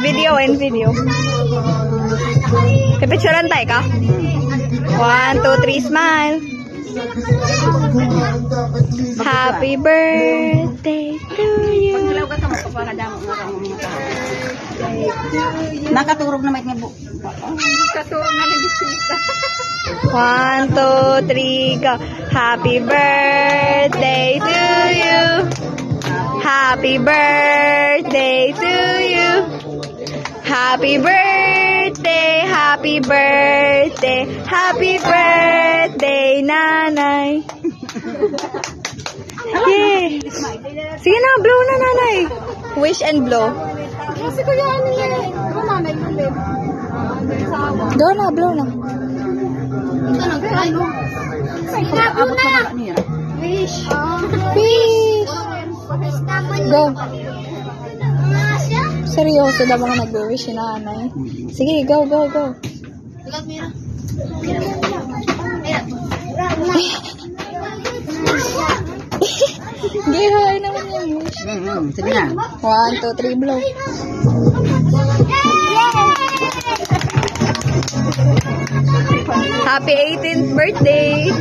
video, video. Pipicturean tayo ka? 1, 2, 3, smile. Happy birthday to you. Nakaturog na may ngibo. Katurog na nagisita. 1, 2, 3, go. Happy birthday to you. Happy birthday to you. Happy birthday, happy birthday, happy birthday, nanay. Yay! Sige na, blow na, nanay. Wish and blow. Kasi kuya, ano yan? Ako nanay mo, babe. Go na, blow na. Ito na, kaya ano? Abot na na niya. Wish. Wish. Go. Seryoso daw mga nag-wish si nanay. Sige, go, go, go. Gihay naman yung wish. Sige na. 1, 2, 3, blow. Happy 18th birthday!